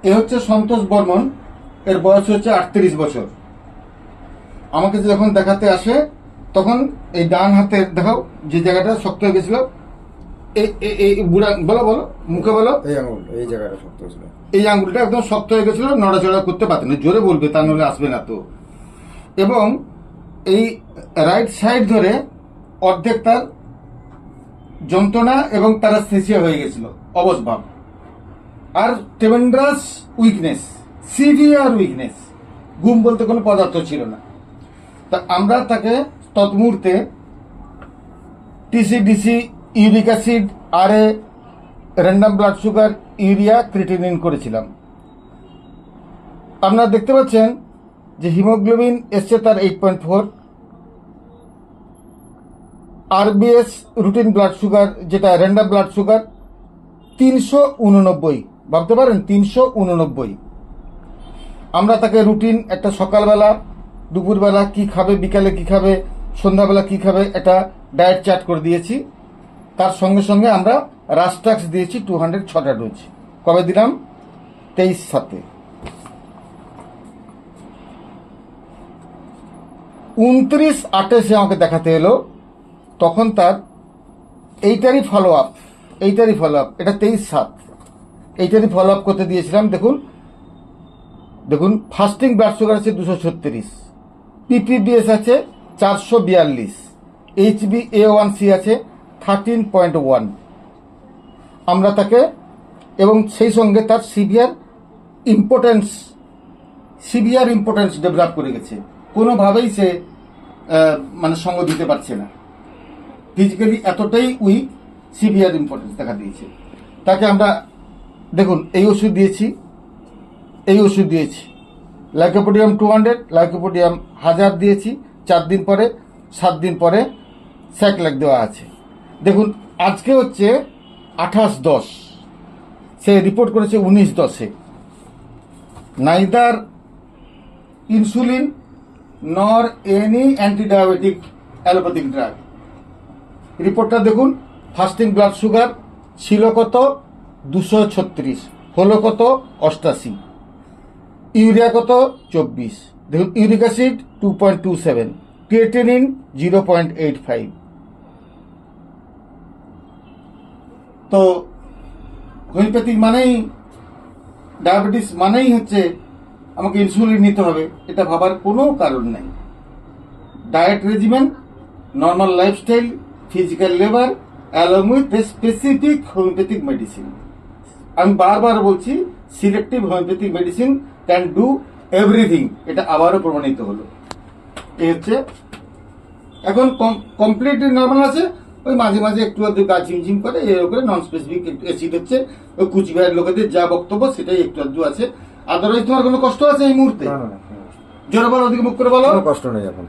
এ হচ্ছে সন্তোষ বর্মন, এর বয়স হচ্ছে 38 বছর। আমাকে যখন দেখাতে আসে তখন এই ডান হাতের দেখাও যে জায়গাটা শক্ত হয়ে গেছিল, এই বুড়া বলো বলো মুখে বলো, এই আঙুল এই জায়গাটা শক্ত ছিল, এই আঙ্গুলটা একদম শক্ত হয়ে গেছিল, নড়াচড়া করতে পারতেন না, জোরে বলবে তা নাহলে আসবে না তো। এবং এই রাইট সাইড ধরে অর্ধেক তার যন্ত্রণা এবং তারা শেষে হয়ে গেছিল অবসভাব, আর ট্রেমেন্ডাস উইকনেস, সিভিয়ার উইকনেস, ঘুম বলতে কোনো পদার্থ ছিল না। তা আমরা তাকে তৎমুহূর্তে TCDC, uric acid, RA, random blood sugar, urea, creatinine করেছিলাম। আপনারা দেখতে পাচ্ছেন যে হিমোগ্লোবিন এসছে তার 8.4, আরবিএস রুটিন ব্লাড সুগার যেটা র্যান্ডাম ব্লাড সুগার 389, ভাবতে পারেন 389। আমরা তাকে রুটিন একটা সকালবেলা, দুপুরবেলা কি খাবে, বিকালে কি খাবে, সন্ধ্যাবেলা কি খাবে, একটা ডায়েট চার্ট করে দিয়েছি। তার সঙ্গে সঙ্গে আমরা রাস্টাক্স দিয়েছি 200 6টা ডোজ। কবে দিলাম? 23/7। 29/8 আমাকে দেখাতে এলো, তখন তার এইটারই ফলো আপ, এটা 23/7, এইটারই ফলো আপ করতে দিয়েছিলাম। দেখুন ফাস্টিং ব্লাড সুগার আছে 236, পিপিবিএস আছে 442, HbA1c আছে 13.1। আমরা তাকে, এবং সেই সঙ্গে তার সিভিয়ার ইম্পোর্টেন্স ডেভেলপ করে গেছে, কোনোভাবেই সে মানে সঙ্গ দিতে পারছে না, ফিজিক্যালি এতটাই উইক, সিভিয়ার ইম্পোর্টেন্স দেখা দিয়েছে। তাকে আমরা দেখুন এই ওষুধ দিয়েছি, লাইকোপোডিয়াম 200, লাইকোপোডিয়াম 1000 দিয়েছি। 4 দিন পরে, 7 দিন পরে স্যাকল্যাক দেওয়া আছে। দেখুন আজকে হচ্ছে 28/10, সে রিপোর্ট করেছে 19/10। নাইদার ইনসুলিন নর এনি অ্যান্টিডায়াবেটিক অ্যালোপ্যাথিক ড্রাগ। রিপোর্টটা দেখুন, ফাস্টিং ব্লাড সুগার ছিল কত? 236, হলো কত? 88, ইউরিয়া কত? 24। দেখুন ইউরিক অ্যাসিড 2.27, ক্রিয়েটিনিন 0.85। তো হোমিওপ্যাথিক মানেই, ডায়াবেটিস মানেই হচ্ছে আমাকে ইনসুলিন নিতে হবে, এটা ভাবার কোনো কারণ নাই। Diet regimen, normal lifestyle, physical labour, along with a specific homeopathic medicine. আমি বারবার বলছি, selective homeopathic medicine can do everything, এটা আবারও প্রমাণিত হলো। এই হচ্ছে এখন কমপ্লিটলি নর্মাল আছে, ওই মাঝে মাঝে একটু আধটু গা ঝিমঝিম করে, এর করে নন স্পেসিফিক অ্যাসিড হচ্ছে, ওই কুচবিহারের লোকেদের যা বক্তব্য সেটাই একটু আধটু আছে। আদারওয়াইজ তোমার কোনো কষ্ট আছে এই মুহূর্তে? না না, জোরে বলো, ওদিকে মুখ করে বলো। কোনো কষ্ট নেই এখন।